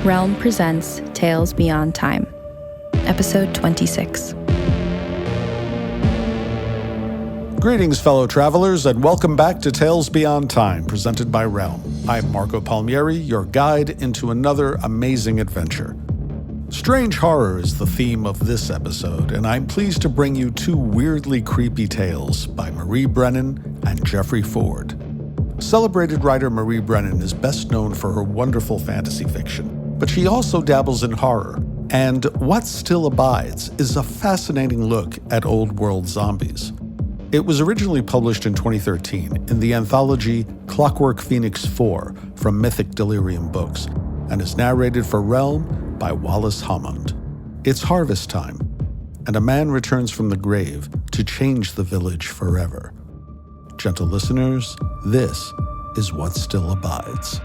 Realm presents Tales Beyond Time, Episode 26. Greetings, fellow travelers, and welcome back to Tales Beyond Time, presented by Realm. I'm Marco Palmieri, your guide into another amazing adventure. Strange horror is the theme of this episode, and I'm pleased to bring you two weirdly creepy tales by Marie Brennan and Jeffrey Ford. Celebrated writer Marie Brennan is best known for her wonderful fantasy fiction, but she also dabbles in horror, and What Still Abides is a fascinating look at old-world zombies. It was originally published in 2013 in the anthology Clockwork Phoenix 4 from Mythic Delirium Books, and is narrated for Realm by Walles Hammonde. It's harvest time, and a man returns from the grave to change the village forever. Gentle listeners, this is What Still Abides.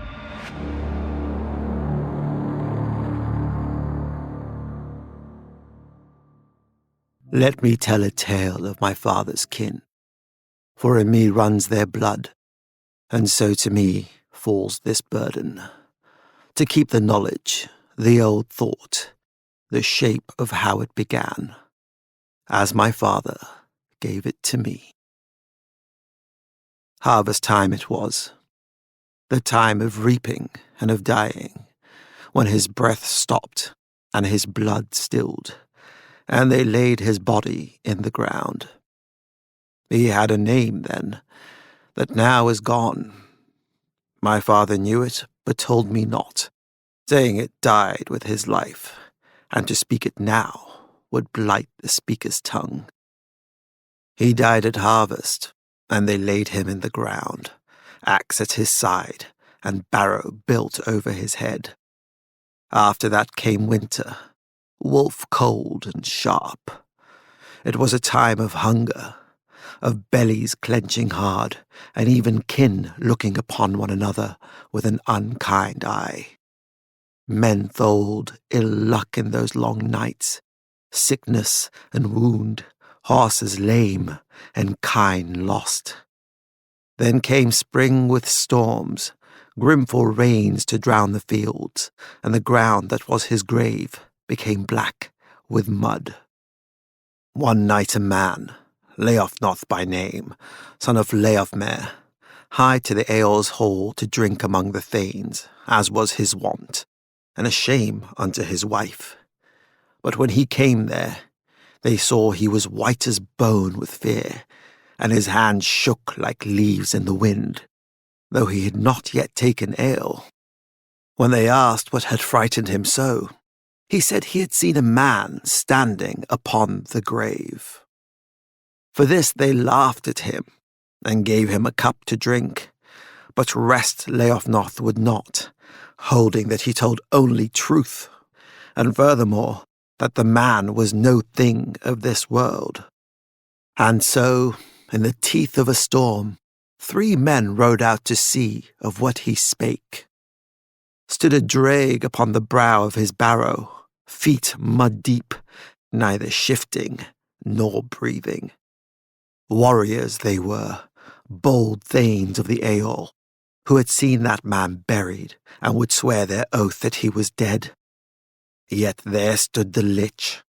Let me tell a tale of my father's kin, for in me runs their blood, and so to me falls this burden, to keep the knowledge, the old thought, the shape of how it began, as my father gave it to me. Harvest time it was, the time of reaping and of dying, when his breath stopped and his blood stilled, and they laid his body in the ground. He had a name then, that now is gone. My father knew it, but told me not, saying it died with his life, and to speak it now would blight the speaker's tongue. He died at harvest, and they laid him in the ground, axe at his side, and barrow built over his head. After that came winter, wolf cold and sharp. It was a time of hunger, of bellies clenching hard, and even kin looking upon one another with an unkind eye. Men told ill luck in those long nights, sickness and wound, horses lame, and kine lost. Then came spring with storms, grimful rains to drown the fields, and the ground that was his grave became black with mud. One night a man, Leofnoth by name, son of Leofmer, hied to the Eorl's hall to drink among the thanes, as was his wont, and a shame unto his wife. But when he came there, they saw he was white as bone with fear, and his hands shook like leaves in the wind, though he had not yet taken ale. When they asked what had frightened him so, he said he had seen a man standing upon the grave. For this they laughed at him, and gave him a cup to drink, but rest Leofnoth would not, holding that he told only truth, and furthermore, that the man was no thing of this world. And so, in the teeth of a storm, 3 men rode out to see of what he spake. Stood a drag upon the brow of his barrow, feet mud-deep, neither shifting nor breathing. Warriors they were, bold thanes of the Eorl, who had seen that man buried, and would swear their oath that he was dead. Yet there stood the Lich,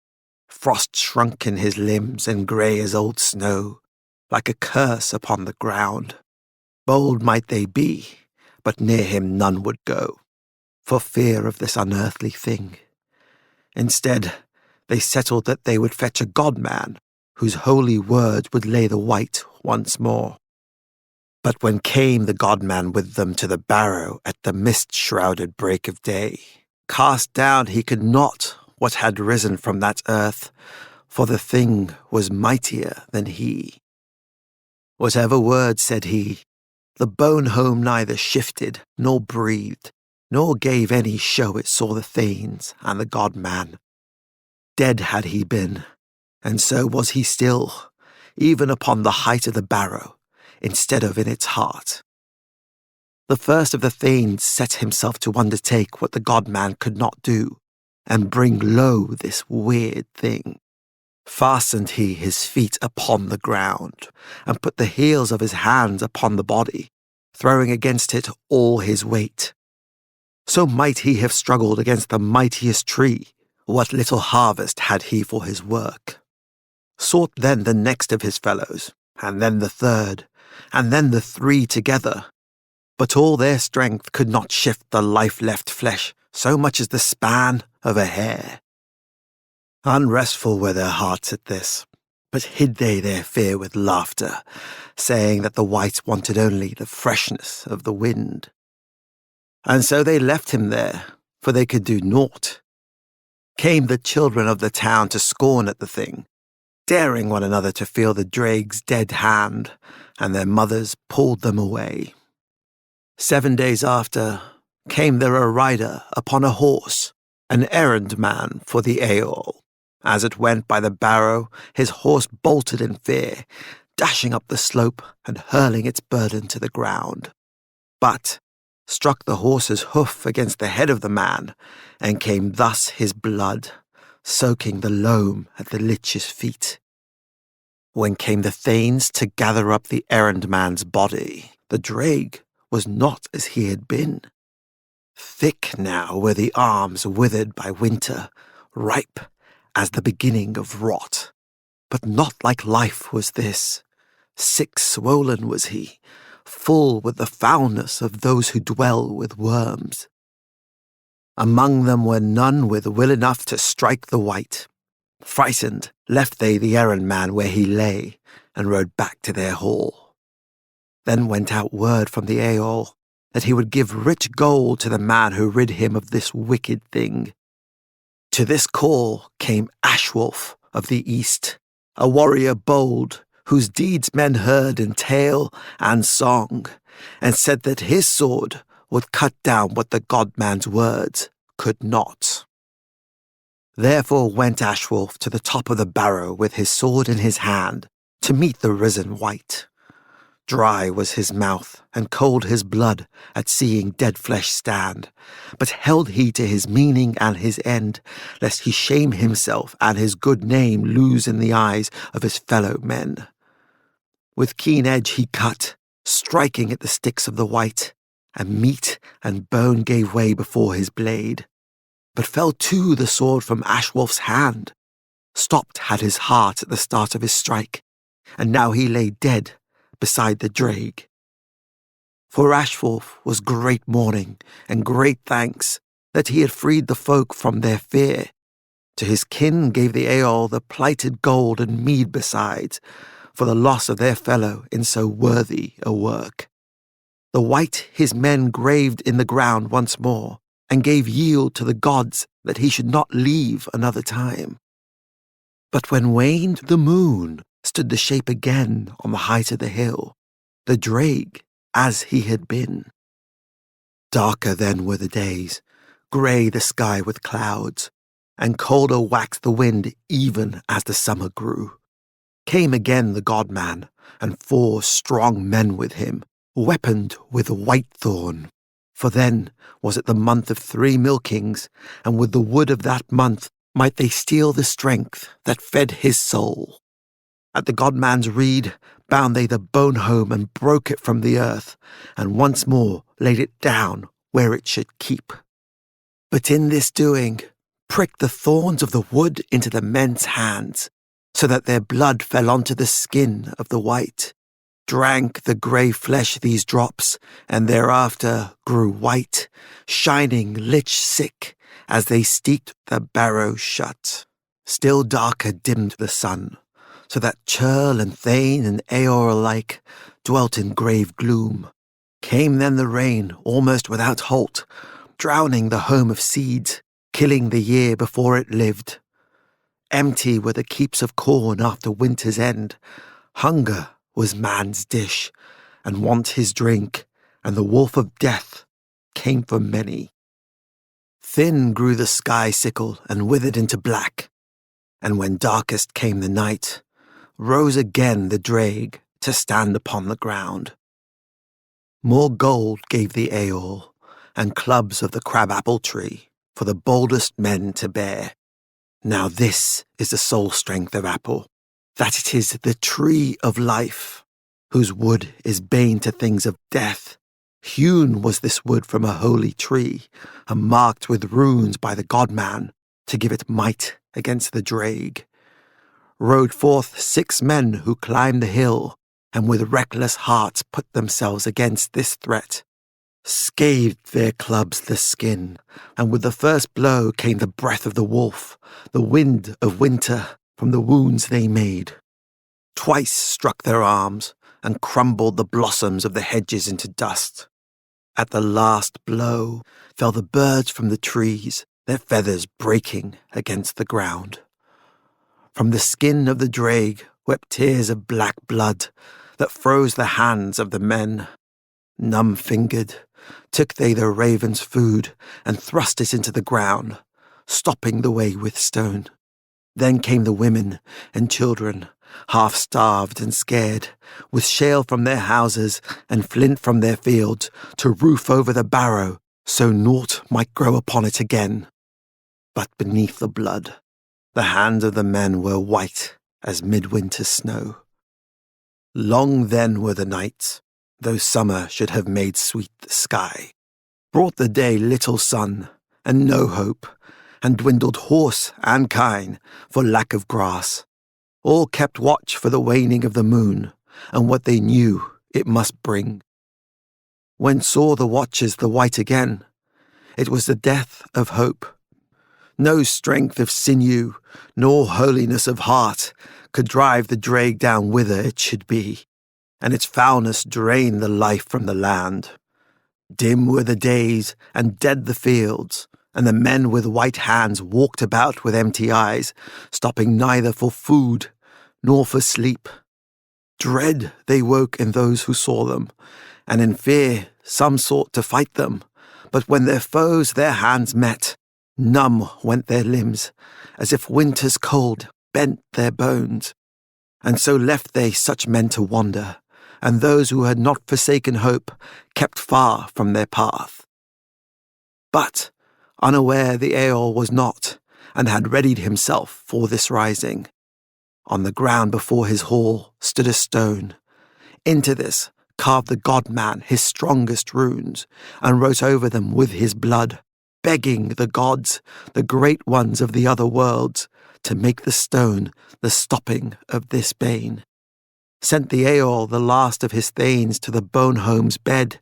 frost shrunk in his limbs and grey as old snow, like a curse upon the ground. Bold might they be, but near him none would go, for fear of this unearthly thing. Instead, they settled that they would fetch a god-man, whose holy words would lay the white once more. But when came the god-man with them to the barrow at the mist-shrouded break of day, cast down he could not what had risen from that earth, for the thing was mightier than he. Whatever word said he, the bone home neither shifted nor breathed, nor gave any show it saw the thanes and the god-man. Dead had he been, and so was he still, even upon the height of the barrow, instead of in its heart. The first of the thanes set himself to undertake what the god-man could not do, and bring low this weird thing. Fastened he his feet upon the ground, and put the heels of his hands upon the body, throwing against it all his weight. So might he have struggled against the mightiest tree, what little harvest had he for his work. Sought then the next of his fellows, and then the third, and then the three together. But all their strength could not shift the life-left flesh so much as the span of a hair. Unrestful were their hearts at this, but hid they their fear with laughter, saying that the wight wanted only the freshness of the wind. And so they left him there, for they could do naught. Came the children of the town to scorn at the thing, daring one another to feel the drake's dead hand, and their mothers pulled them away. 7 days after, came there a rider upon a horse, an errand man for the Aeol. As it went by the barrow, his horse bolted in fear, dashing up the slope and hurling its burden to the ground. But struck the horse's hoof against the head of the man, and came thus his blood, soaking the loam at the lich's feet. When came the thanes to gather up the errand man's body, the drake was not as he had been. Thick now were the arms withered by winter, ripe as the beginning of rot. But not like life was this. Sick swollen was he, full with the foulness of those who dwell with worms. Among them were none with will enough to strike the wight. Frightened, left they the errand man where he lay, and rode back to their hall. Then went out word from the Aeol that he would give rich gold to the man who rid him of this wicked thing. To this call came Ashwolf of the East, a warrior bold, whose deeds men heard in tale and song, and said that his sword would cut down what the god-man's words could not. Therefore went Ashwolf to the top of the barrow with his sword in his hand to meet the risen wight. Dry was his mouth, and cold his blood at seeing dead flesh stand, but held he to his meaning and his end, lest he shame himself and his good name lose in the eyes of his fellow men. With keen edge he cut, striking at the sticks of the wight, and meat and bone gave way before his blade. But fell too the sword from Ashwolf's hand. Stopped had his heart at the start of his strike, and now he lay dead beside the drake. For Ashwolf was great mourning and great thanks that he had freed the folk from their fear. To his kin gave the Aeol the plighted gold and mead besides, for the loss of their fellow in so worthy a work. The wight his men graved in the ground once more, and gave yield to the gods that he should not leave another time. But when waned the moon, stood the shape again on the height of the hill, the drake as he had been. Darker then were the days, grey the sky with clouds, and colder waxed the wind even as the summer grew. Came again the god-man, and 4 strong men with him, weaponed with whitethorn. For then was it the month of 3 milkings, and with the wood of that month might they steal the strength that fed his soul. At the god-man's reed bound they the bone home and broke it from the earth, and once more laid it down where it should keep. But in this doing, pricked the thorns of the wood into the men's hands, so that their blood fell onto the skin of the wight. Drank the grey flesh these drops, and thereafter grew white, shining lich sick, as they steeped the barrow shut. Still darker dimmed the sun, so that churl and thane and Aeor alike dwelt in grave gloom. Came then the rain, almost without halt, drowning the home of seeds, killing the year before it lived. Empty were the keeps of corn after winter's end. Hunger was man's dish, and want his drink, and the wolf of death came for many. Thin grew the sky sickle and withered into black, and when darkest came the night, rose again the drake to stand upon the ground. More gold gave the Aeol, and clubs of the crab-apple tree for the boldest men to bear. Now this is the sole strength of apple, that it is the tree of life, whose wood is bane to things of death, Hewn was this wood from a holy tree, and marked with runes by the God-man, to give it might against the drag. Rode forth 6 men who climbed the hill, and with reckless hearts put themselves against this threat. Scathed their clubs the skin, and with the first blow came the breath of the wolf, the wind of winter from the wounds they made. Twice struck their arms, and crumbled the blossoms of the hedges into dust. At the last blow fell the birds from the trees, their feathers breaking against the ground. From the skin of the drag wept tears of black blood that froze the hands of the men. Numb-fingered, took they the raven's food and thrust it into the ground, stopping the way with stone. Then came the women and children, half-starved and scared, with shale from their houses and flint from their fields, to roof over the barrow, so naught might grow upon it again. But beneath the blood, the hands of the men were white as midwinter snow. Long then were the nights, though summer should have made sweet the sky, brought the day little sun, and no hope, and dwindled horse and kine for lack of grass. All kept watch for the waning of the moon, and what they knew it must bring. When saw the watchers the white again, it was the death of hope. No strength of sinew, nor holiness of heart, could drive the drag down whither it should be, and its foulness drain the life from the land. Dim were the days, and dead the fields, and the men with white hands walked about with empty eyes, stopping neither for food nor for sleep. Dread they woke in those who saw them, and in fear some sought to fight them. But when their foes their hands met, numb went their limbs, as if winter's cold bent their bones. And so left they such men to wander, and those who had not forsaken hope kept far from their path. But unaware the Eorl was not, and had readied himself for this rising. On the ground before his hall stood a stone. Into this carved the God-man his strongest runes, and wrote over them with his blood, begging the gods, the great ones of the other worlds, to make the stone the stopping of this bane. Sent the Eorl the last of his thanes to the bone-home's bed,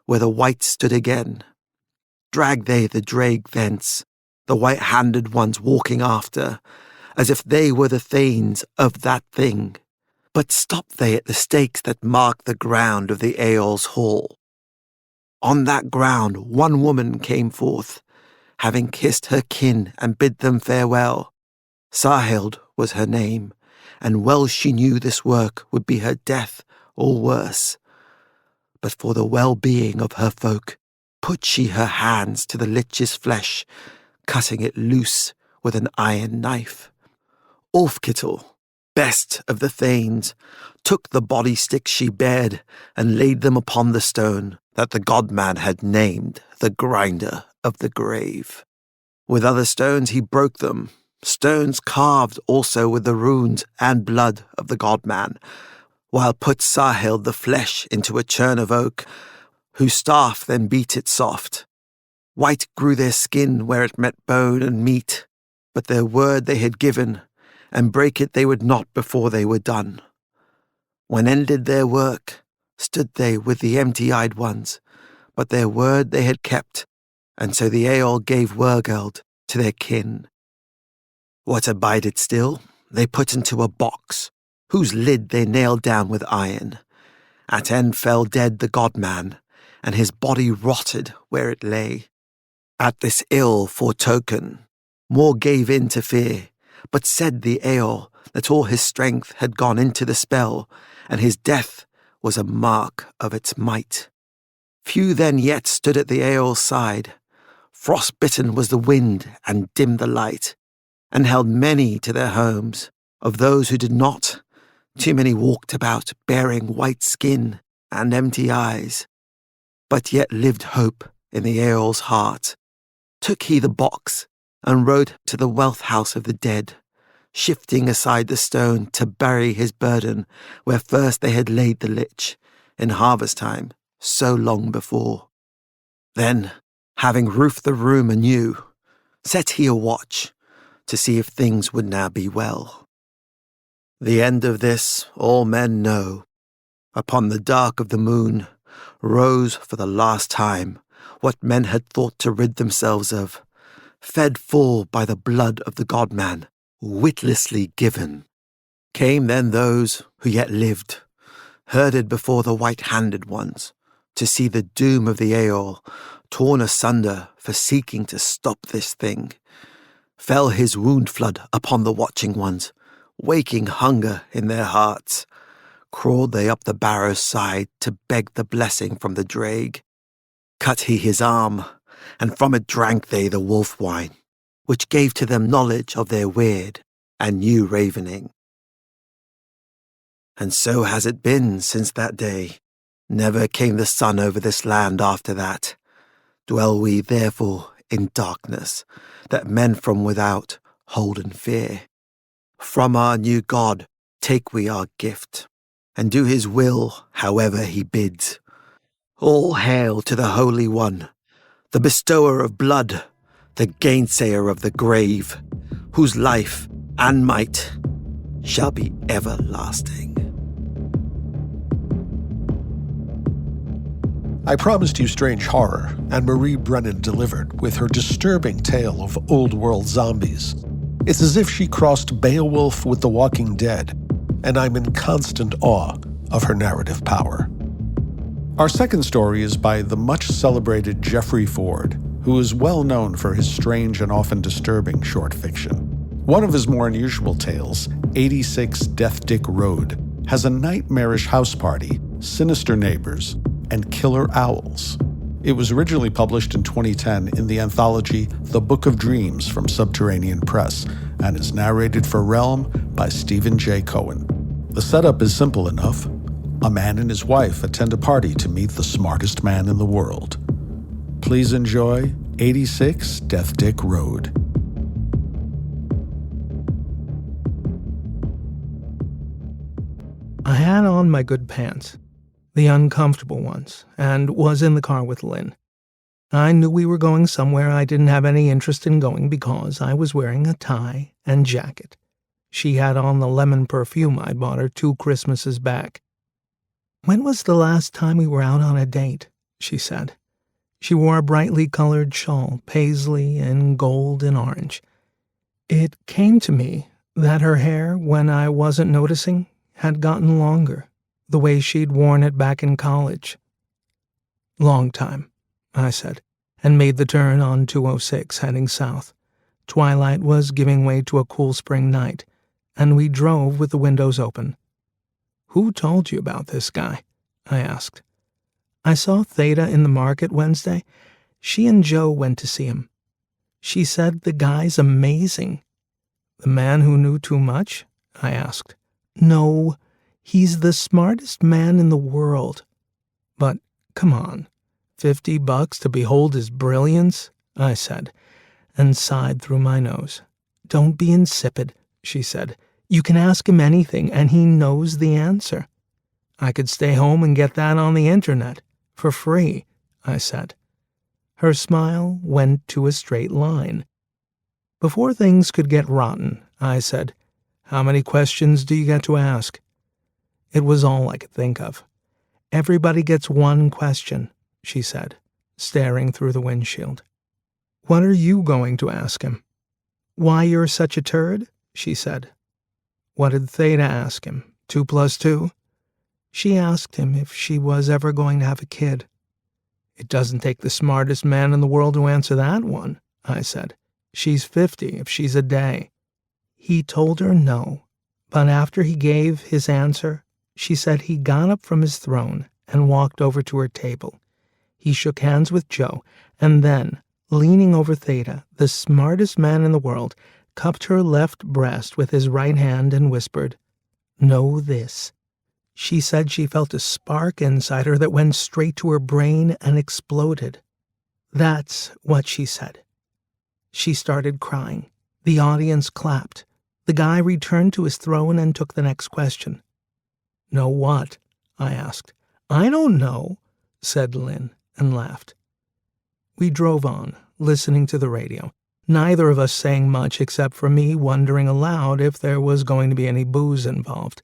where the white stood again. Dragged they the drag thence, the white-handed ones walking after, as if they were the thanes of that thing. But stopped they at the stakes that marked the ground of the Eorl's hall. On that ground one woman came forth, having kissed her kin and bid them farewell. Sarhild was her name, and well she knew this work would be her death or worse. But for the well-being of her folk, put she her hands to the lich's flesh, cutting it loose with an iron knife. Ulfkittel, best of the thanes, took the body sticks she bared and laid them upon the stone that the God-man had named the grinder of the grave. With other stones he broke them, stones carved also with the runes and blood of the God-man, while put Sarhild the flesh into a churn of oak, whose staff then beat it soft. White grew their skin where it met bone and meat, but their word they had given, and break it they would not before they were done. When ended their work, stood they with the empty-eyed ones, but their word they had kept, and so the Eorl gave Wergeld to their kin. What abided still, they put into a box, whose lid they nailed down with iron. At end fell dead the God-man, and his body rotted where it lay. At this ill foretoken, more gave in to fear, but said the Eorl that all his strength had gone into the spell, and his death was a mark of its might. Few then yet stood at the Eorl's side. Frost-bitten was the wind and dimmed the light, and held many to their homes. Of those who did not, too many walked about bearing white skin and empty eyes. But yet lived hope in the Eorl's heart. Took he the box and rode to the wealth house of the dead, shifting aside the stone to bury his burden where first they had laid the lich, in harvest time so long before. Then, having roofed the room anew, set he a watch to see if things would now be well. The end of this all men know. Upon the dark of the moon rose for the last time what men had thought to rid themselves of, fed full by the blood of the God-man, witlessly given. Came then those who yet lived, herded before the white-handed ones, to see the doom of the Aeol torn asunder for seeking to stop this thing. Fell his wound flood upon the watching ones, waking hunger in their hearts. Crawled they up the barrow's side to beg the blessing from the drag. Cut he his arm, and from it drank they the wolf wine, which gave to them knowledge of their weird and new ravening. And so has it been since that day. Never came the sun over this land after that. Dwell we therefore in darkness, that men from without hold in fear. From our new God take we our gift, and do his will however he bids. All hail to the Holy One, the bestower of blood, the gainsayer of the grave, whose life and might shall be everlasting. I promised you strange horror, and Marie Brennan delivered with her disturbing tale of old-world zombies. It's as if she crossed Beowulf with The Walking Dead, and I'm in constant awe of her narrative power. Our second story is by the much-celebrated Jeffrey Ford, who is well known for his strange and often disturbing short fiction. One of his more unusual tales, 86 Deathdick Road, has a nightmarish house party, sinister neighbors, and killer owls. It was originally published in 2010 in the anthology The Book of Dreams from Subterranean Press and is narrated for Realm by Steven Jay Cohen. The setup is simple enough. A man and his wife attend a party to meet the smartest man in the world. Please enjoy 86 Deathdick Road. I had on my good pants, the uncomfortable ones, and was in the car with Lynn. I knew we were going somewhere I didn't have any interest in going because I was wearing a tie and jacket. She had on the lemon perfume I'd bought her 2 Christmases back. "When was the last time we were out on a date?" she said. She wore a brightly colored shawl, paisley and gold and orange. It came to me that her hair, when I wasn't noticing, had gotten longer, the way she'd worn it back in college. "Long time," I said, and made the turn on 206 heading south. Twilight was giving way to a cool spring night, and we drove with the windows open. "Who told you about this guy?" I asked. "I saw Theta in the market Wednesday. She and Joe went to see him. She said the guy's amazing." "The man who knew too much?" I asked. "No, he's the smartest man in the world." "But, come on, $50 to behold his brilliance?" I said, and sighed through my nose. "Don't be insipid," she said. "You can ask him anything, and he knows the answer." "I could stay home and get that on the internet, for free," I said. Her smile went to a straight line. "Before things could get rotten," I said, "how many questions do you get to ask?" It was all I could think of. "Everybody gets 1 question," she said, staring through the windshield. "What are you going to ask him?" "Why you're such a turd?" she said. "What did Theta ask him? 2 + 2? "She asked him if she was ever going to have a kid." "It doesn't take the smartest man in the world to answer that one," I said. "She's 50 if she's a day." He told her no, but after he gave his answer, she said he got up from his throne and walked over to her table. He shook hands with Joe, and then, leaning over Theta, the smartest man in the world, cupped her left breast with his right hand and whispered, "Know this." She said she felt a spark inside her that went straight to her brain and exploded. That's what she said. She started crying. The audience clapped. The guy returned to his throne and took the next question. "Know what?" I asked. "I don't know. said Lynn, and laughed. We drove on, listening to the radio, neither of us saying much except for me wondering aloud if there was going to be any booze involved.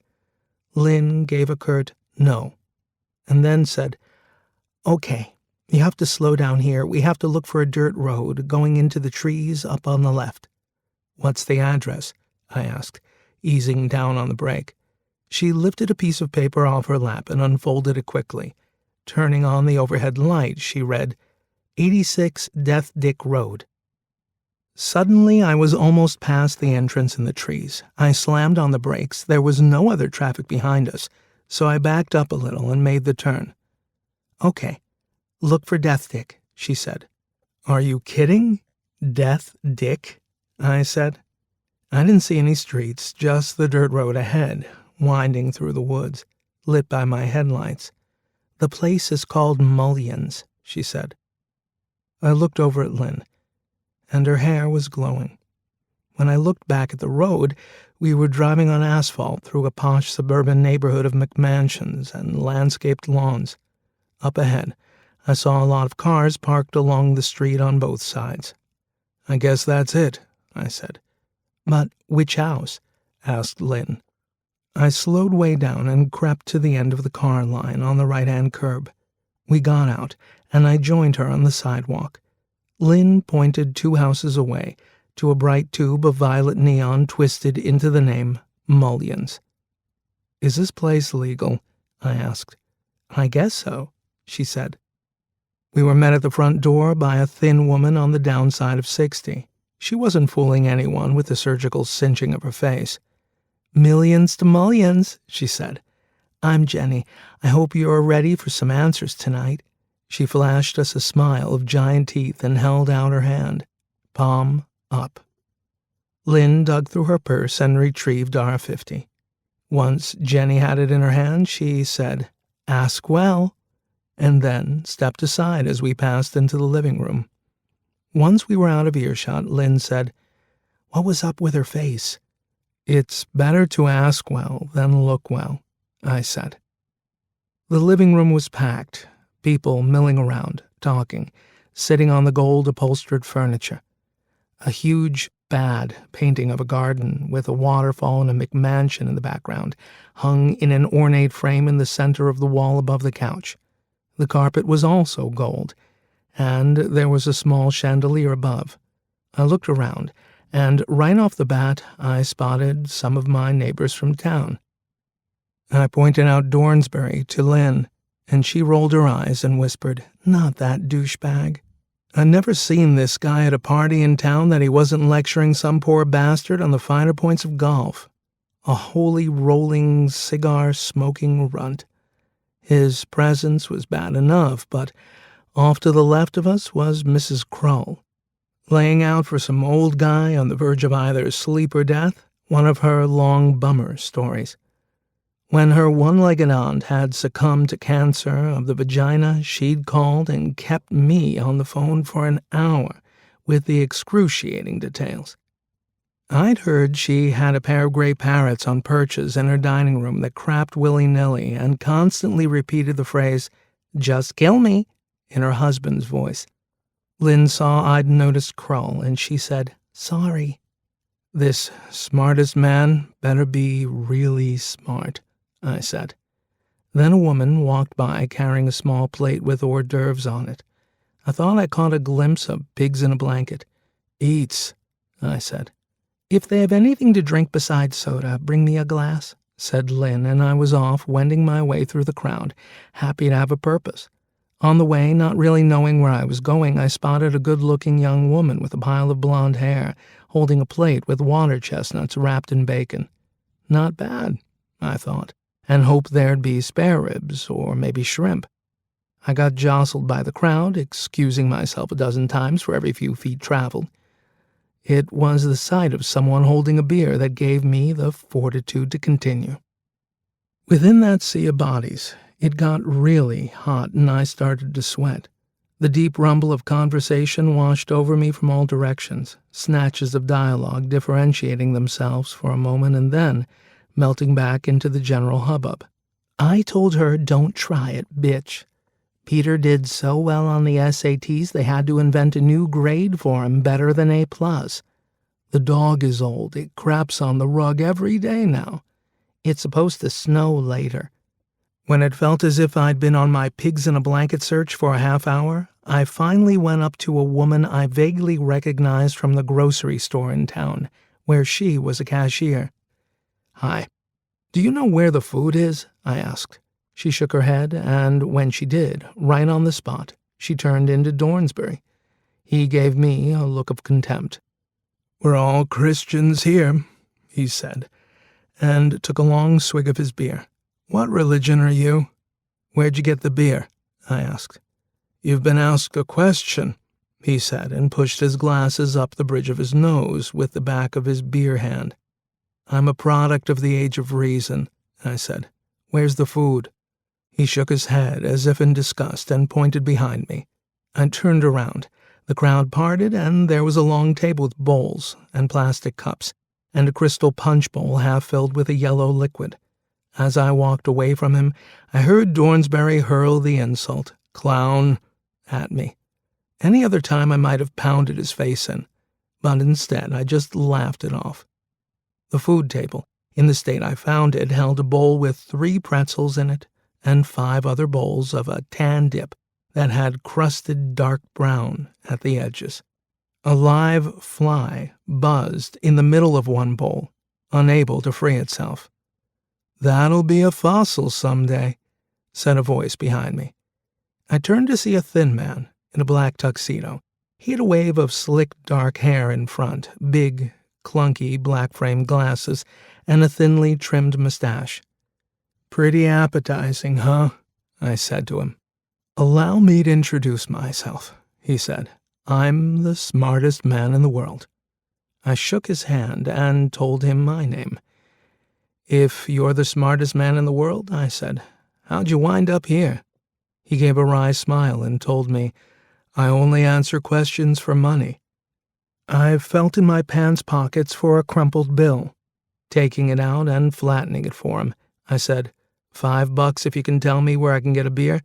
Lynn gave a curt no, and then said, "Okay, you have to slow down here. We have to look for a dirt road going into the trees up on the left." "What's the address?" I asked, easing down on the brake. She lifted a piece of paper off her lap and unfolded it quickly. Turning on the overhead light, she read, 86 Deathdick Road. Suddenly, I was almost past the entrance in the trees. I slammed on the brakes. There was no other traffic behind us, so I backed up a little and made the turn. "Okay, look for Deathdick," she said. "Are you kidding? Deathdick?" I said. I didn't see any streets, just the dirt road ahead, winding through the woods, lit by my headlights. "The place is called Mullions," she said. I looked over at Lynn, and her hair was glowing. When I looked back at the road, we were driving on asphalt through a posh suburban neighborhood of McMansions and landscaped lawns. Up ahead, I saw a lot of cars parked along the street on both sides. "I guess that's it," I said. "But which house?" asked Lynn. I slowed way down and crept to the end of the car line on the right-hand curb. We got out, and I joined her on the sidewalk. Lynn pointed 2 houses away to a bright tube of violet neon twisted into the name Mullions. "Is this place legal?" I asked. "I guess so," she said. We were met at the front door by a thin woman on the downside of 60. She wasn't fooling anyone with the surgical cinching of her face. "Millions to Mullions," she said. "I'm Jenny. I hope you are ready for some answers tonight." She flashed us a smile of giant teeth and held out her hand, palm up. Lynn dug through her purse and retrieved our 50. Once Jenny had it in her hand, she said, "Ask well," and then stepped aside as we passed into the living room. Once we were out of earshot, Lynn said, "What was up with her face?" "It's better to ask well than look well," I said. The living room was packed, people milling around, talking, sitting on the gold-upholstered furniture. A huge, bad painting of a garden with a waterfall and a McMansion in the background hung in an ornate frame in the center of the wall above the couch. The carpet was also gold, and there was a small chandelier above. I looked around, and right off the bat, I spotted some of my neighbors from town. I pointed out Dornsbury to Lynn, and she rolled her eyes and whispered, "Not that douchebag." I'd never seen this guy at a party in town that he wasn't lecturing some poor bastard on the finer points of golf. A holy rolling, cigar-smoking runt. His presence was bad enough, but off to the left of us was Mrs. Krull, laying out for some old guy on the verge of either sleep or death, one of her long bummer stories. When her one-legged aunt had succumbed to cancer of the vagina, she'd called and kept me on the phone for an hour with the excruciating details. I'd heard she had a pair of gray parrots on perches in her dining room that crapped willy-nilly and constantly repeated the phrase, "Just kill me," in her husband's voice. Lynn saw I'd noticed Krull, and she said, "Sorry." "This smartest man better be really smart," I said. Then a woman walked by carrying a small plate with hors d'oeuvres on it. I thought I caught a glimpse of pigs in a blanket. "Eats," I said. "If they have anything to drink besides soda, bring me a glass," said Lynn, and I was off, wending my way through the crowd, happy to have a purpose. On the way, not really knowing where I was going, I spotted a good-looking young woman with a pile of blonde hair, holding a plate with water chestnuts wrapped in bacon. Not bad, I thought, and hoped there'd be spare ribs or maybe shrimp. I got jostled by the crowd, excusing myself a dozen times for every few feet traveled. It was the sight of someone holding a beer that gave me the fortitude to continue. Within that sea of bodies, it got really hot and I started to sweat. The deep rumble of conversation washed over me from all directions, snatches of dialogue differentiating themselves for a moment and then melting back into the general hubbub. "I told her, 'Don't try it, bitch.' Peter did so well on the SATs they had to invent a new grade for him, better than A+. The dog is old. It craps on the rug every day now. It's supposed to snow later. When it felt as if I'd been on my pigs-in-a-blanket search for a half hour, I finally went up to a woman I vaguely recognized from the grocery store in town, where she was a cashier. "Hi. Do you know where the food is?" I asked. She shook her head, and when she did, right on the spot, she turned into Dornsbury. He gave me a look of contempt. "We're all Christians here," he said, and took a long swig of his beer. "What religion are you?" "Where'd you get the beer?" I asked. "You've been asked a question," he said, and pushed his glasses up the bridge of his nose with the back of his beer hand. "I'm a product of the age of reason," I said. "Where's the food?" He shook his head as if in disgust and pointed behind me. I turned around. The crowd parted, and there was a long table with bowls and plastic cups, and a crystal punch bowl half filled with a yellow liquid. As I walked away from him, I heard Dornsbury hurl the insult, "Clown," at me. Any other time I might have pounded his face in, but instead I just laughed it off. The food table, in the state I found it, held a bowl with 3 pretzels in it, and 5 other bowls of a tan dip that had crusted dark brown at the edges. A live fly buzzed in the middle of one bowl, unable to free itself. "That'll be a fossil someday," said a voice behind me. I turned to see a thin man in a black tuxedo. He had a wave of slick dark hair in front, big, clunky black-framed glasses, and a thinly trimmed mustache. "Pretty appetizing, huh?" I said to him. "Allow me to introduce myself," he said. "I'm the smartest man in the world." I shook his hand and told him my name. "If you're the smartest man in the world," I said, "how'd you wind up here?" He gave a wry smile and told me, "I only answer questions for money." I felt in my pants pockets for a crumpled bill. Taking it out and flattening it for him, I said, $5 if you can tell me where I can get a beer."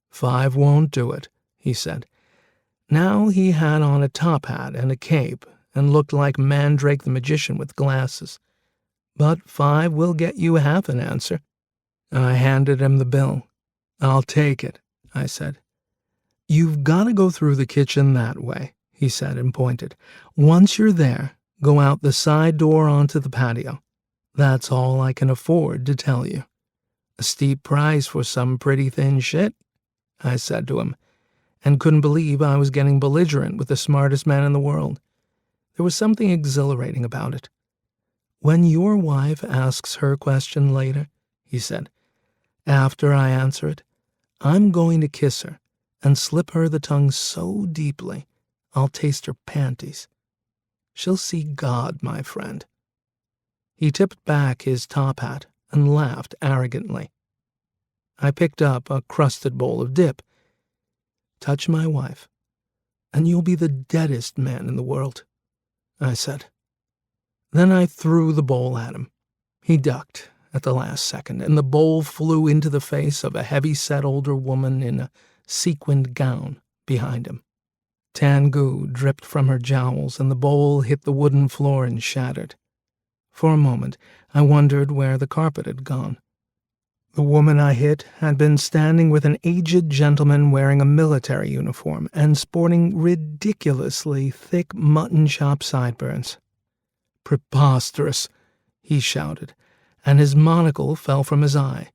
"5 won't do it," he said. Now he had on a top hat and a cape and looked like Mandrake the magician with glasses. "But 5 will get you half an answer." I handed him the bill. "I'll take it," I said. "You've got to go through the kitchen that way," he said and pointed. "Once you're there, go out the side door onto the patio. That's all I can afford to tell you." "A steep price for some pretty thin shit," I said to him, and couldn't believe I was getting belligerent with the smartest man in the world. There was something exhilarating about it. "When your wife asks her question later," he said, "after I answer it, I'm going to kiss her and slip her the tongue so deeply I'll taste her panties. She'll see God, my friend." He tipped back his top hat and laughed arrogantly. I picked up a crusted bowl of dip. "Touch my wife, and you'll be the deadest man in the world," I said. Then I threw the bowl at him. He ducked at the last second, and the bowl flew into the face of a heavy-set older woman in a sequined gown behind him. Tan goo dripped from her jowls, and the bowl hit the wooden floor and shattered. For a moment, I wondered where the carpet had gone. The woman I hit had been standing with an aged gentleman wearing a military uniform and sporting ridiculously thick mutton chop sideburns. "Preposterous," he shouted, and his monocle fell from his eye.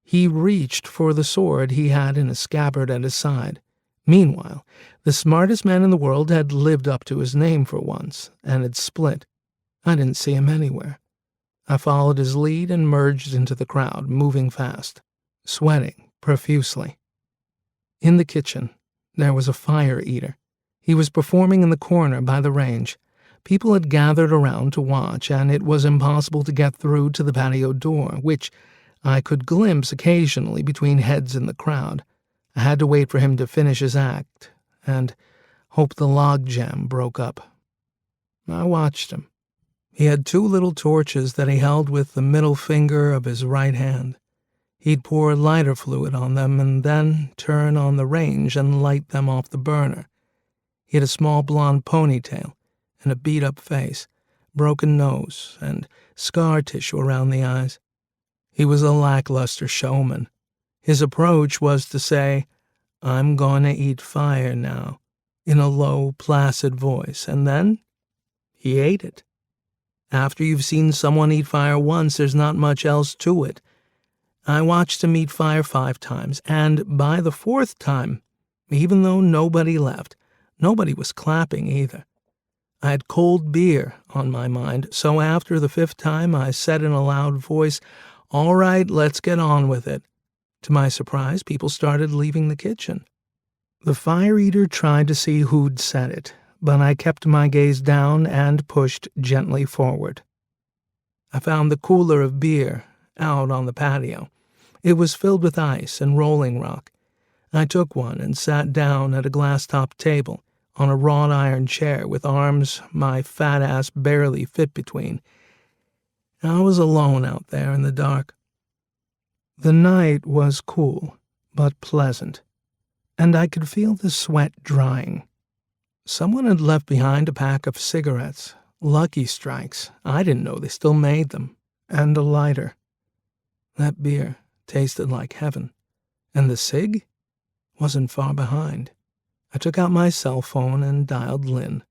He reached for the sword he had in a scabbard at his side. Meanwhile, the smartest man in the world had lived up to his name for once, and had split. I didn't see him anywhere. I followed his lead and merged into the crowd, moving fast, sweating profusely. In the kitchen, there was a fire eater. He was performing in the corner by the range. People had gathered around to watch, and it was impossible to get through to the patio door, which I could glimpse occasionally between heads in the crowd. I had to wait for him to finish his act, and hope the logjam broke up. I watched him. He had 2 little torches that he held with the middle finger of his right hand. He'd pour lighter fluid on them and then turn on the range and light them off the burner. He had a small blonde ponytail and a beat-up face, broken nose, and scar tissue around the eyes. He was a lackluster showman. His approach was to say, "I'm gonna eat fire now," in a low, placid voice, and then he ate it. After you've seen someone eat fire once, there's not much else to it. I watched him eat fire 5 times, and by the 4th time, even though nobody left, nobody was clapping either. I had cold beer on my mind, so after the 5th time I said in a loud voice, "All right, let's get on with it." To my surprise, people started leaving the kitchen. The fire eater tried to see who'd said it, but I kept my gaze down and pushed gently forward. I found the cooler of beer out on the patio. It was filled with ice and rolling rock. I took one and sat down at a glass-topped table on a wrought iron chair with arms my fat ass barely fit between. I was alone out there in the dark. The night was cool, but pleasant, and I could feel the sweat drying. Someone had left behind a pack of cigarettes, Lucky Strikes. I didn't know they still made them, and a lighter. That beer tasted like heaven, and the cig wasn't far behind. I took out my cell phone and dialed Lynn.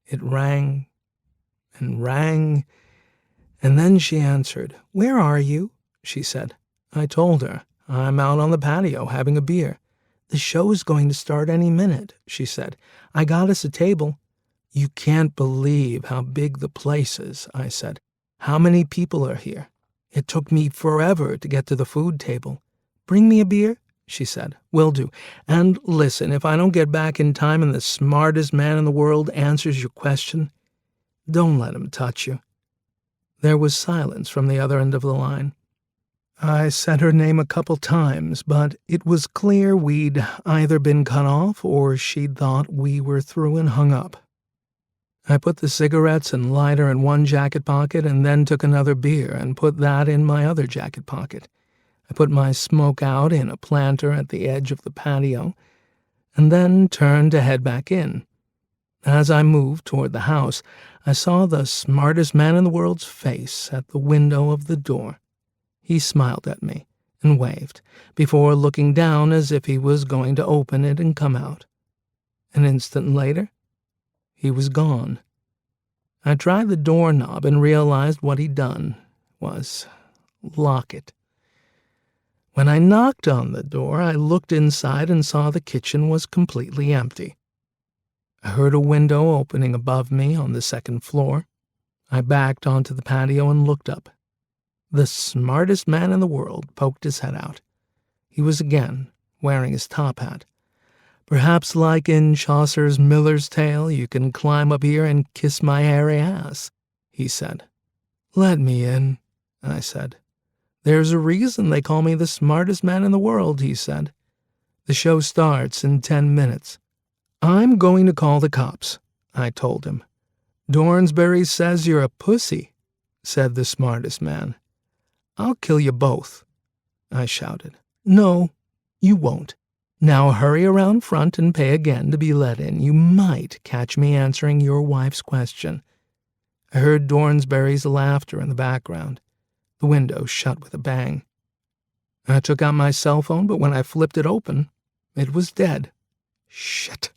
It rang and rang, and then she answered. "Where are you?" she said. I told her. "I'm out on the patio having a beer." "The show's going to start any minute," she said. "I got us a table." "You can't believe how big the place is," I said. "How many people are here? It took me forever to get to the food table." "Bring me a beer?" she said. "Will do. And listen, if I don't get back in time and the smartest man in the world answers your question, don't let him touch you." There was silence from the other end of the line. I said her name a couple times, but it was clear we'd either been cut off or she'd thought we were through and hung up. I put the cigarettes and lighter in one jacket pocket and then took another beer and put that in my other jacket pocket. I put my smoke out in a planter at the edge of the patio and then turned to head back in. As I moved toward the house, I saw the smartest man in the world's face at the window of the door. He smiled at me and waved, before looking down as if he was going to open it and come out. An instant later, he was gone. I tried the doorknob and realized what he'd done was lock it. When I knocked on the door, I looked inside and saw the kitchen was completely empty. I heard a window opening above me on the 2nd floor. I backed onto the patio and looked up. The smartest man in the world poked his head out. He was again wearing his top hat. "Perhaps like in Chaucer's Miller's Tale, you can climb up here and kiss my hairy ass," he said. "Let me in," I said. "There's a reason they call me the smartest man in the world," he said. "The show starts in 10 minutes. "I'm going to call the cops," I told him. "Dornsbury says you're a pussy," said the smartest man. "I'll kill you both," I shouted. "No, you won't. Now hurry around front and pay again to be let in. You might catch me answering your wife's question." I heard Dornsbury's laughter in the background. The window shut with a bang. I took out my cell phone, but when I flipped it open, it was dead. "Shit,"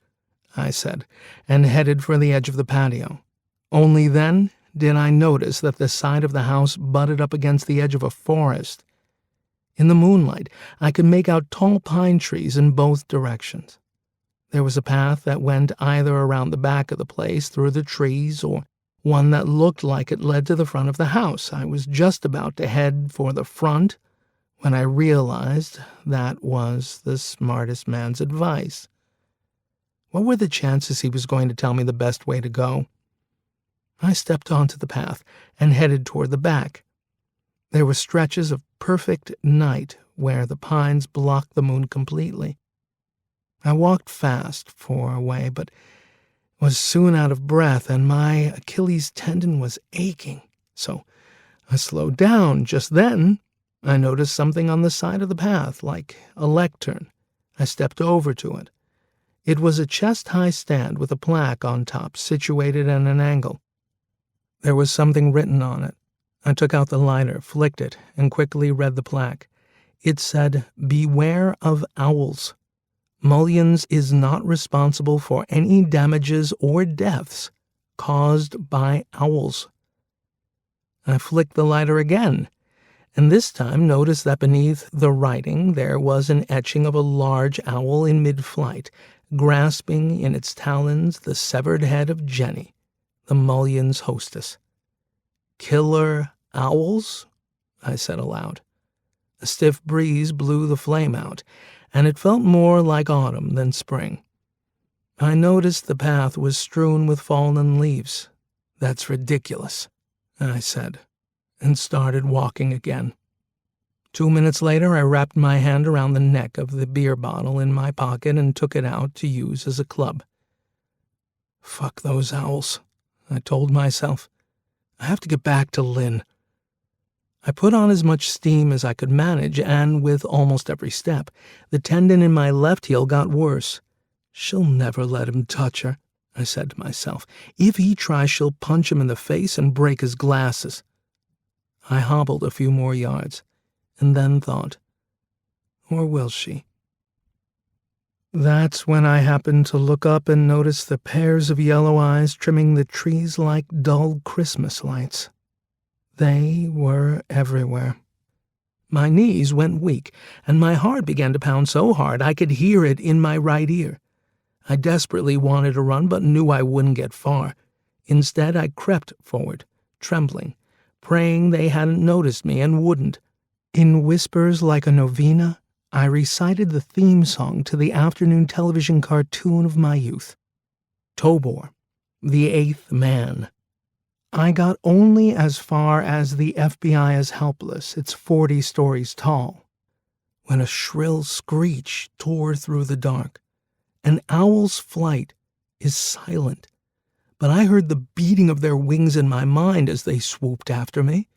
I said, and headed for the edge of the patio. Only then did I notice that the side of the house butted up against the edge of a forest. In the moonlight, I could make out tall pine trees in both directions. There was a path that went either around the back of the place through the trees or one that looked like it led to the front of the house. I was just about to head for the front when I realized that was the smartest man's advice. What were the chances he was going to tell me the best way to go? I stepped onto the path and headed toward the back. There were stretches of perfect night where the pines blocked the moon completely. I walked fast for a way, but was soon out of breath, and my Achilles tendon was aching. So I slowed down. Just then, I noticed something on the side of the path, like a lectern. I stepped over to it. It was a chest-high stand with a plaque on top, situated at an angle. There was something written on it. I took out the lighter, flicked it, and quickly read the plaque. It said, "Beware of owls. Mullins is not responsible for any damages or deaths caused by owls." I flicked the lighter again, and this time noticed that beneath the writing there was an etching of a large owl in mid-flight, grasping in its talons the severed head of Jenny, the Mullins hostess. "Killer owls?" I said aloud. A stiff breeze blew the flame out, and it felt more like autumn than spring. I noticed the path was strewn with fallen leaves. "That's ridiculous," I said, and started walking again. 2 minutes later, I wrapped my hand around the neck of the beer bottle in my pocket and took it out to use as a club. "Fuck those owls," I told myself. "I have to get back to Lynn." I put on as much steam as I could manage, and with almost every step, the tendon in my left heel got worse. "She'll never let him touch her," I said to myself. "If he tries, she'll punch him in the face and break his glasses." I hobbled a few more yards, and then thought, or will she? That's when I happened to look up and notice the pairs of yellow eyes trimming the trees like dull Christmas lights. They were everywhere. My knees went weak, and my heart began to pound so hard I could hear it in my right ear. I desperately wanted to run, but knew I wouldn't get far. Instead, I crept forward, trembling, praying they hadn't noticed me and wouldn't. In whispers like a novena, I recited the theme song to the afternoon television cartoon of my youth. Tobor, the Eighth Man. I got only as far as "The FBI is helpless, it's 40 stories tall," when a shrill screech tore through the dark. An owl's flight is silent, but I heard the beating of their wings in my mind as they swooped after me.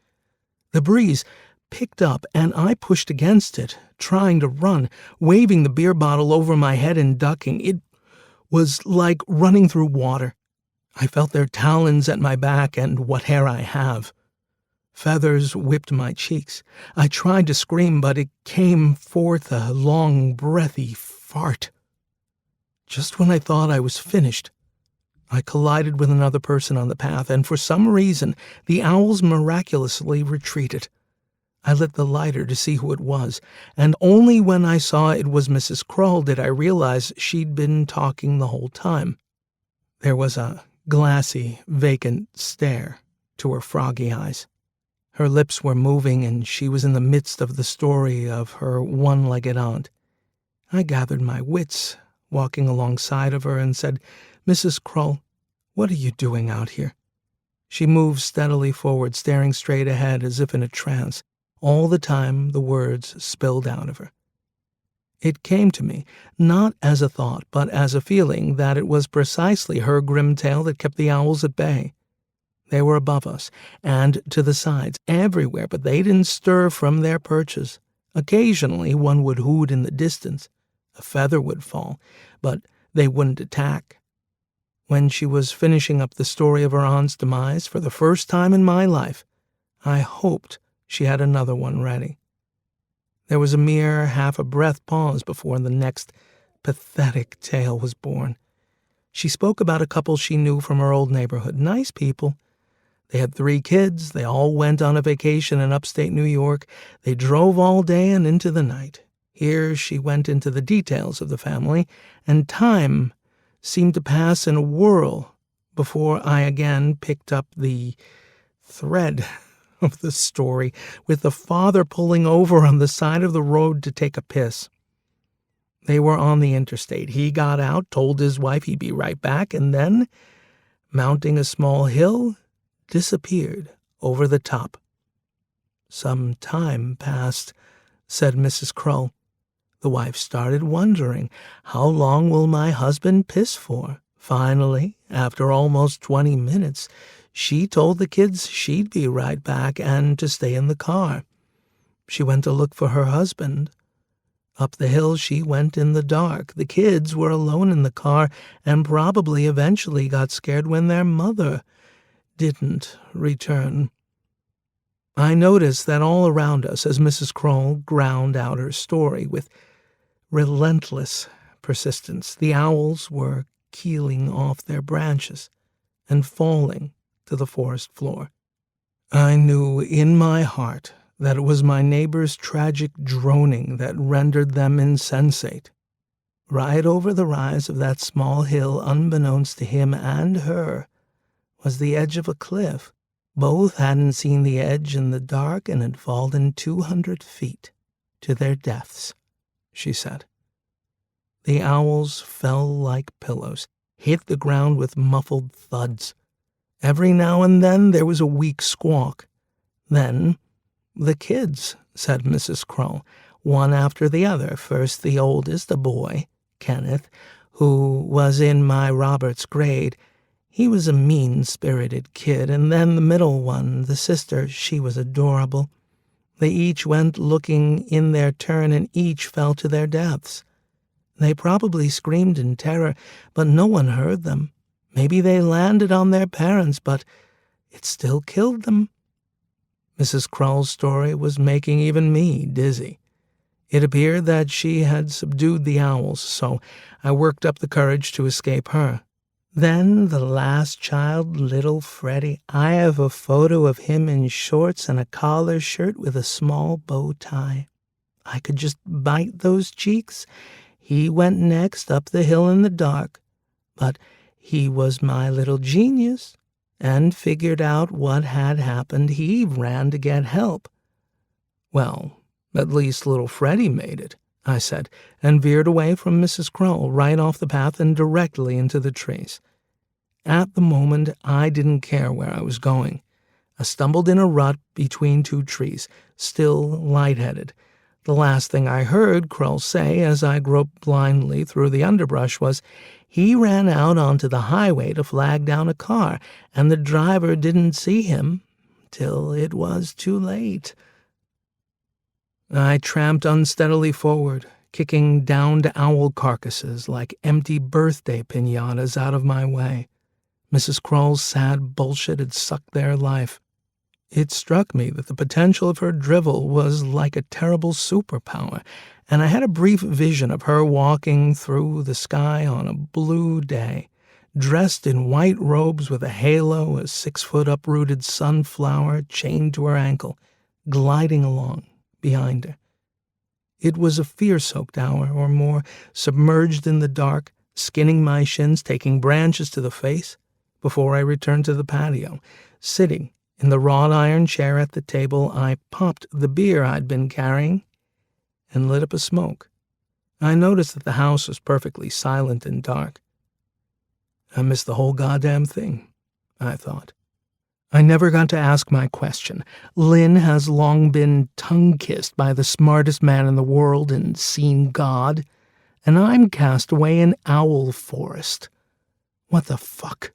The breeze picked up, and I pushed against it, trying to run, waving the beer bottle over my head and ducking. It was like running through water. I felt their talons at my back and what hair I have. Feathers whipped my cheeks. I tried to scream, but it came forth a long, breathy fart. Just when I thought I was finished, I collided with another person on the path, and for some reason, the owls miraculously retreated. I lit the lighter to see who it was, and only when I saw it was Mrs. Kroll did I realize she'd been talking the whole time. There was a glassy, vacant stare to her froggy eyes. Her lips were moving, and she was in the midst of the story of her one-legged aunt. I gathered my wits, walking alongside of her, and said, "Mrs. Kroll, what are you doing out here?" She moved steadily forward, staring straight ahead as if in a trance. All the time the words spilled out of her. It came to me, not as a thought, but as a feeling that it was precisely her grim tale that kept the owls at bay. They were above us, and to the sides, everywhere, but they didn't stir from their perches. Occasionally one would hoot in the distance. A feather would fall, but they wouldn't attack. When she was finishing up the story of her aunt's demise for the first time in my life, I hoped she had another one ready. There was a mere half-a-breath pause before the next pathetic tale was born. She spoke about a couple she knew from her old neighborhood. Nice people. They had 3 kids. They all went on a vacation in upstate New York. They drove all day and into the night. Here she went into the details of the family, and time seemed to pass in a whirl before I again picked up the thread of the story, with the father pulling over on the side of the road to take a piss. They were on the interstate. He got out, told his wife he'd be right back, and then, mounting a small hill, disappeared over the top. "Some time passed," said Mrs. Kroll. The wife started wondering, "How long will my husband piss for?" Finally, after almost 20 minutes, she told the kids she'd be right back and to stay in the car. She went to look for her husband. Up the hill she went in the dark. The kids were alone in the car and probably eventually got scared when their mother didn't return. I noticed that all around us as Mrs. Kroll ground out her story with relentless persistence, the owls were keeling off their branches and falling to the forest floor. I knew in my heart that it was my neighbor's tragic droning that rendered them insensate. Right over the rise of that small hill, unbeknownst to him and her, was the edge of a cliff. Both hadn't seen the edge in the dark and had fallen 200 feet to their deaths, she said. The owls fell like pillows, hit the ground with muffled thuds. Every now and then there was a weak squawk. Then, the kids, said Mrs. Kroll, one after the other. First the oldest, a boy, Kenneth, who was in my Robert's grade. He was a mean-spirited kid, and then the middle one, the sister, she was adorable. They each went looking in their turn, and each fell to their deaths. They probably screamed in terror, but no one heard them. Maybe they landed on their parents, but it still killed them. Mrs. Kroll's story was making even me dizzy. It appeared that she had subdued the owls, so I worked up the courage to escape her. Then the last child, little Freddie. I have a photo of him in shorts and a collar shirt with a small bow tie. I could just bite those cheeks. He went next up the hill in the dark, but he was my little genius and figured out what had happened. He ran to get help. Well, at least little Freddie made it, I said, and veered away from Mrs. Kroll, right off the path and directly into the trees. At the moment, I didn't care where I was going. I stumbled in a rut between two trees, still lightheaded. The last thing I heard Kroll say as I groped blindly through the underbrush was, he ran out onto the highway to flag down a car, and the driver didn't see him till it was too late. I tramped unsteadily forward, kicking downed owl carcasses like empty birthday piñatas out of my way. Mrs. Kroll's sad bullshit had sucked their life. It struck me that the potential of her drivel was like a terrible superpower, and I had a brief vision of her walking through the sky on a blue day, dressed in white robes with a halo, a 6-foot uprooted sunflower chained to her ankle, gliding along behind her. It was a fear-soaked hour or more, submerged in the dark, skinning my shins, taking branches to the face, before I returned to the patio. Sitting in the wrought iron chair at the table, I popped the beer I'd been carrying and lit up a smoke. I noticed that the house was perfectly silent and dark. I missed the whole goddamn thing, I thought. I never got to ask my question. Lynn has long been tongue-kissed by the smartest man in the world and seen God, and I'm cast away in Owl Forest. What the fuck?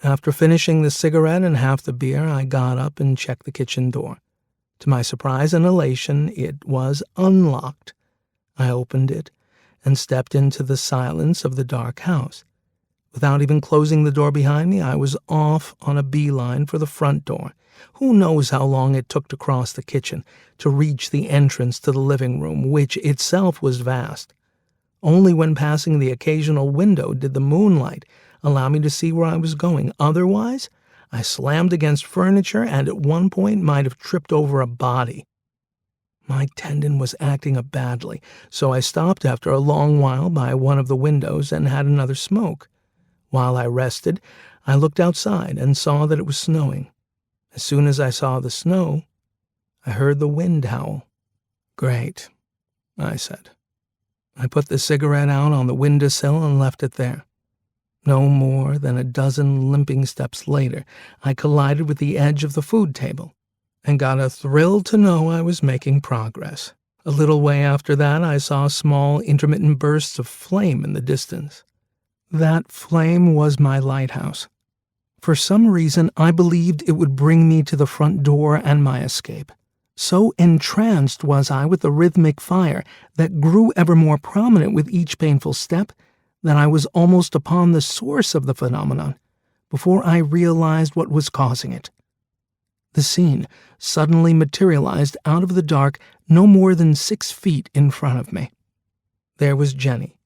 After finishing the cigarette and half the beer, I got up and checked the kitchen door. To my surprise and elation, it was unlocked. I opened it and stepped into the silence of the dark house. Without even closing the door behind me, I was off on a beeline for the front door. Who knows how long it took to cross the kitchen, to reach the entrance to the living room, which itself was vast. Only when passing the occasional window did the moonlight allow me to see where I was going. Otherwise, I slammed against furniture and at one point might have tripped over a body. My tendon was acting up badly, so I stopped after a long while by one of the windows and had another smoke. While I rested, I looked outside and saw that it was snowing. As soon as I saw the snow, I heard the wind howl. Great, I said. I put the cigarette out on the windowsill and left it there. No more than a dozen limping steps later, I collided with the edge of the food table and got a thrill to know I was making progress. A little way after that, I saw small, intermittent bursts of flame in the distance. That flame was my lighthouse. For some reason, I believed it would bring me to the front door and my escape. So entranced was I with the rhythmic fire that grew ever more prominent with each painful step that I was almost upon the source of the phenomenon before I realized what was causing it. The scene suddenly materialized out of the dark no more than 6 feet in front of me. There was Jenny,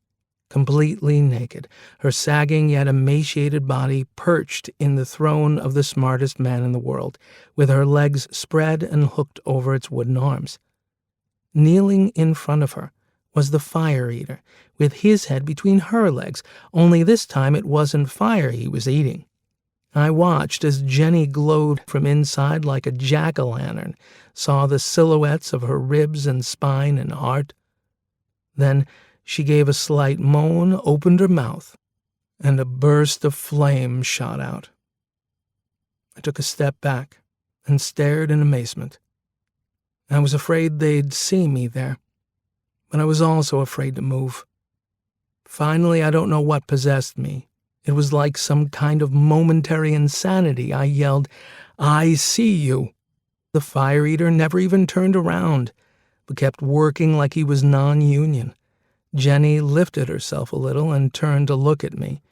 completely naked, her sagging yet emaciated body perched in the throne of the smartest man in the world, with her legs spread and hooked over its wooden arms. Kneeling in front of her was the fire eater, with his head between her legs, only this time it wasn't fire he was eating. I watched as Jenny glowed from inside like a jack-o'-lantern, saw the silhouettes of her ribs and spine and heart. Then she gave a slight moan, opened her mouth, and a burst of flame shot out. I took a step back and stared in amazement. I was afraid they'd see me there, but I was also afraid to move. Finally, I don't know what possessed me. It was like some kind of momentary insanity. I yelled, "I see you!" The fire eater never even turned around, but kept working like he was non-union. Jenny lifted herself a little and turned to look at me.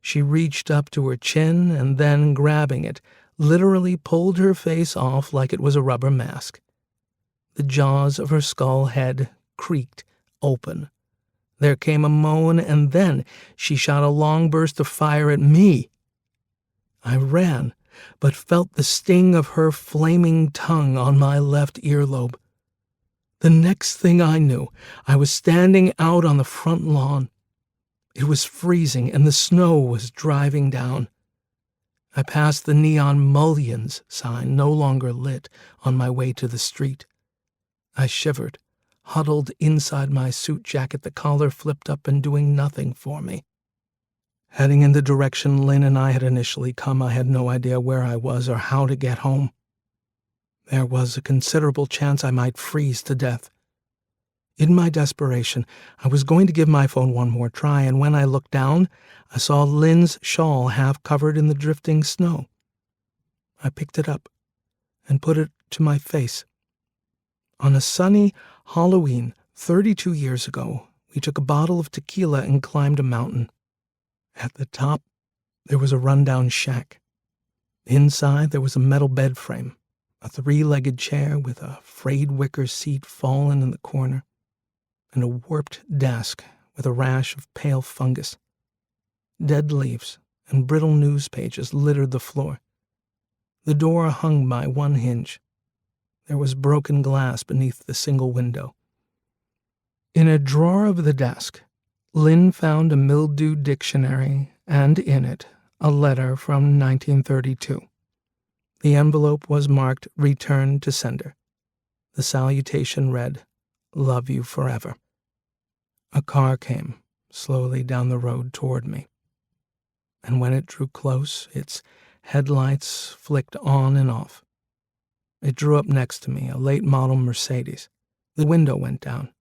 She reached up to her chin and then, grabbing it, literally pulled her face off like it was a rubber mask. The jaws of her skull head creaked open. There came a moan, and then she shot a long burst of fire at me. I ran, but felt the sting of her flaming tongue on my left earlobe. The next thing I knew, I was standing out on the front lawn. It was freezing, and the snow was driving down. I passed the neon mullions sign, no longer lit, on my way to the street. I shivered, huddled inside my suit jacket, the collar flipped up and doing nothing for me. Heading in the direction Lynn and I had initially come, I had no idea where I was or how to get home. There was a considerable chance I might freeze to death. In my desperation, I was going to give my phone one more try, and when I looked down, I saw Lynn's shawl half covered in the drifting snow. I picked it up and put it to my face. On a sunny Halloween 32 years ago, we took a bottle of tequila and climbed a mountain. At the top, there was a rundown shack. Inside, there was a metal bed frame, a 3-legged chair with a frayed wicker seat fallen in the corner, and a warped desk with a rash of pale fungus. Dead leaves and brittle news pages littered the floor. The door hung by one hinge. There was broken glass beneath the single window. In a drawer of the desk, Lynn found a mildewed dictionary, and in it, a letter from 1932. The envelope was marked "Return to Sender." The salutation read, "Love you forever." A car came slowly down the road toward me, and when it drew close, its headlights flicked on and off. It drew up next to me, a late-model Mercedes. The window went down.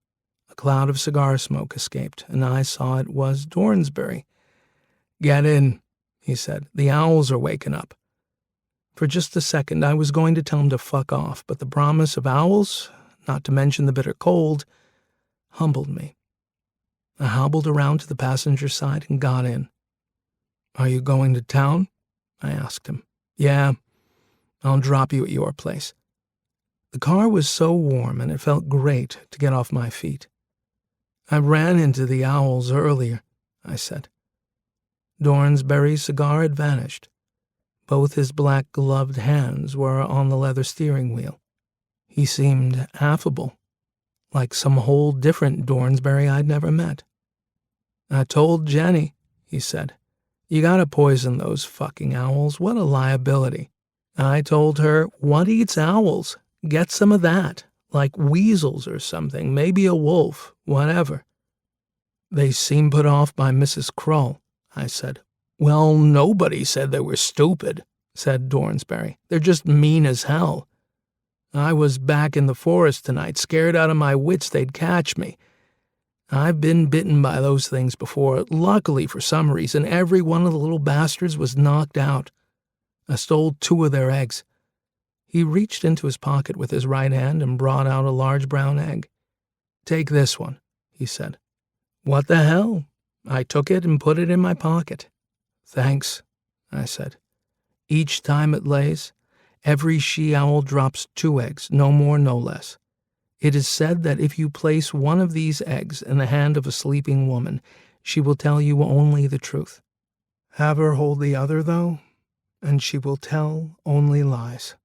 A cloud of cigar smoke escaped, and I saw it was Dornsbury. "Get in," he said. "The owls are waking up." For just a second, I was going to tell him to fuck off, but the promise of owls, not to mention the bitter cold, humbled me. I hobbled around to the passenger side and got in. "Are you going to town?" I asked him. "Yeah, I'll drop you at your place." The car was so warm, and it felt great to get off my feet. "I ran into the owls earlier," I said. Dornsbury's cigar had vanished. Both his black-gloved hands were on the leather steering wheel. He seemed affable, like some whole different Dornsbury I'd never met. "I told Jenny," he said. "You gotta poison those fucking owls. What a liability." I told her, "What eats owls? Get some of that, like weasels or something, maybe a wolf, whatever." "They seem put off by Mrs. Krull," I said. "Well, nobody said they were stupid," said Dornsbury. "They're just mean as hell. I was back in the forest tonight, scared out of my wits they'd catch me. I've been bitten by those things before. Luckily, for some reason, every one of the little bastards was knocked out. I stole 2 of their eggs." He reached into his pocket with his right hand and brought out a large brown egg. "Take this one," he said. "What the hell?" I took it and put it in my pocket. "Thanks," I said. "Each time it lays, every she-owl drops 2 eggs, no more, no less. It is said that if you place one of these eggs in the hand of a sleeping woman, she will tell you only the truth. Have her hold the other, though, and she will tell only lies."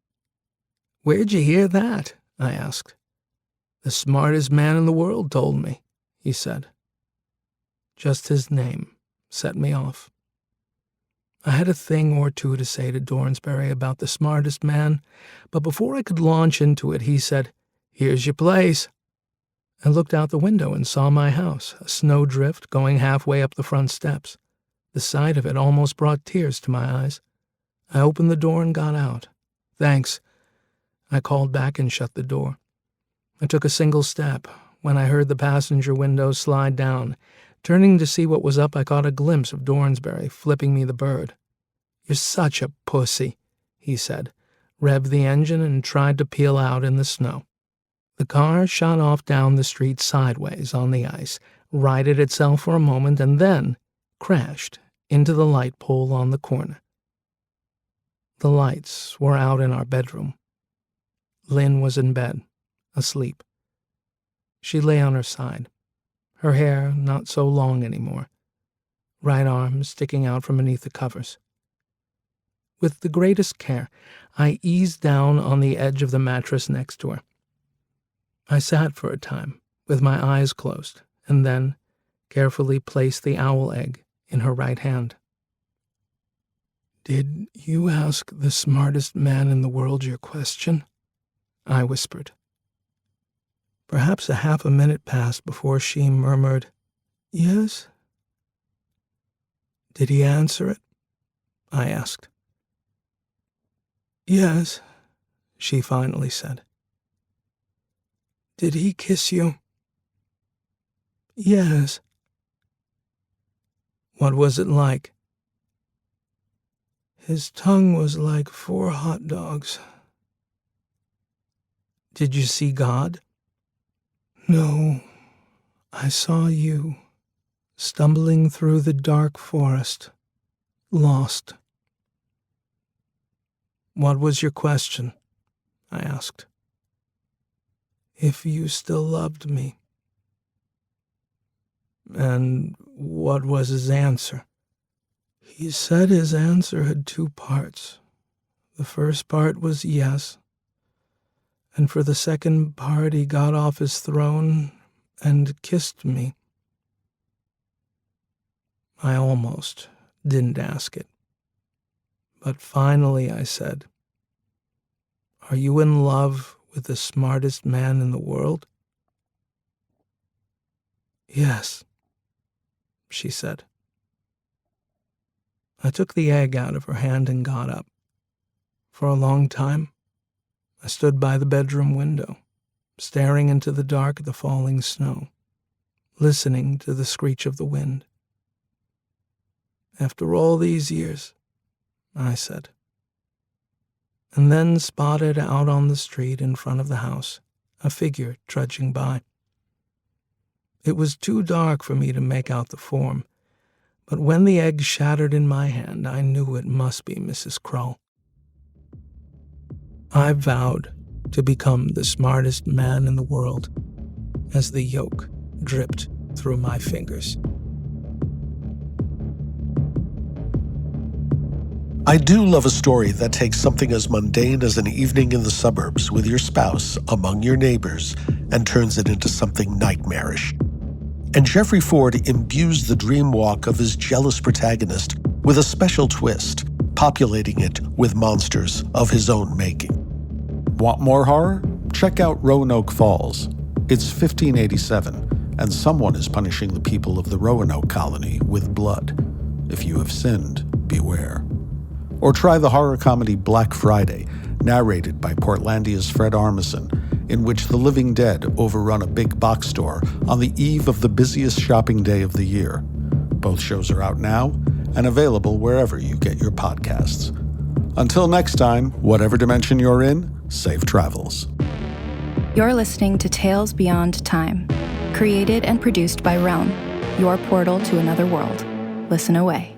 "Where'd you hear that?" I asked. "The smartest man in the world told me," he said. Just his name set me off. I had a thing or two to say to Dornsbury about the smartest man, but before I could launch into it, he said, "Here's your place." I looked out the window and saw my house, a snowdrift going halfway up the front steps. The sight of it almost brought tears to my eyes. I opened the door and got out. "Thanks," I called back and shut the door. I took a single step when I heard the passenger window slide down. Turning to see what was up, I caught a glimpse of Dornsbury flipping me the bird. "You're such a pussy," he said, revved the engine and tried to peel out in the snow. The car shot off down the street sideways on the ice, righted itself for a moment, and then crashed into the light pole on the corner. The lights were out in our bedroom. Lynn was in bed, asleep. She lay on her side, her hair not so long anymore, right arm sticking out from beneath the covers. With the greatest care, I eased down on the edge of the mattress next to her. I sat for a time, with my eyes closed, and then carefully placed the owl egg in her right hand. "Did you ask the smartest man in the world your question?" I whispered. Perhaps a half a minute passed before she murmured, "Yes." "Did he answer it?" I asked. "Yes," she finally said. "Did he kiss you?" "Yes." "What was it like?" "His tongue was like 4 hot dogs." "Did you see God?" "No, I saw you, stumbling through the dark forest, lost." "What was your question?" I asked. "If you still loved me." "And what was his answer?" "He said his answer had 2 parts. The first part was yes, and for the second part he got off his throne and kissed me." I almost didn't ask it. But finally I said, "Are you in love with the smartest man in the world?" "Yes," she said. I took the egg out of her hand and got up. For a long time, I stood by the bedroom window, staring into the dark of the falling snow, listening to the screech of the wind. "After all these years," I said, and then spotted out on the street in front of the house a figure trudging by. It was too dark for me to make out the form, but when the egg shattered in my hand, I knew it must be Mrs. Krull. I vowed to become the smartest man in the world as the yolk dripped through my fingers. I do love a story that takes something as mundane as an evening in the suburbs with your spouse among your neighbors and turns it into something nightmarish. And Jeffrey Ford imbues the dream walk of his jealous protagonist with a special twist, populating it with monsters of his own making. Want more horror? Check out Roanoke Falls. It's 1587, and someone is punishing the people of the Roanoke colony with blood. If you have sinned, beware. Or try the horror comedy Black Friday, narrated by Portlandia's Fred Armisen, in which the living dead overrun a big box store on the eve of the busiest shopping day of the year. Both shows are out now and available wherever you get your podcasts. Until next time, whatever dimension you're in, safe travels. You're listening to Tales Beyond Time, created and produced by Realm, your portal to another world. Listen away.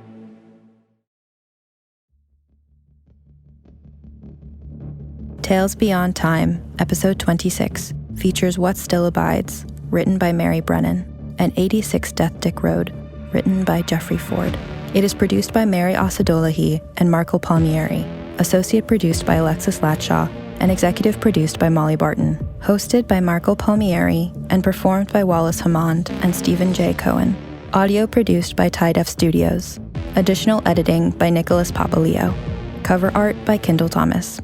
Tales Beyond Time, Episode 26, features What Still Abides, written by Mary Brennan, and 86 Deathdick Road, written by Jeffrey Ford. It is produced by Mary Osadolahi and Marco Palmieri, associate produced by Alexis Latshaw, and executive produced by Molly Barton, hosted by Marco Palmieri, and performed by Walles Hammonde and Steven Jay Cohen. Audio produced by TiDef Studios. Additional editing by Nicholas Papaleo. Cover art by Kendall Thomas.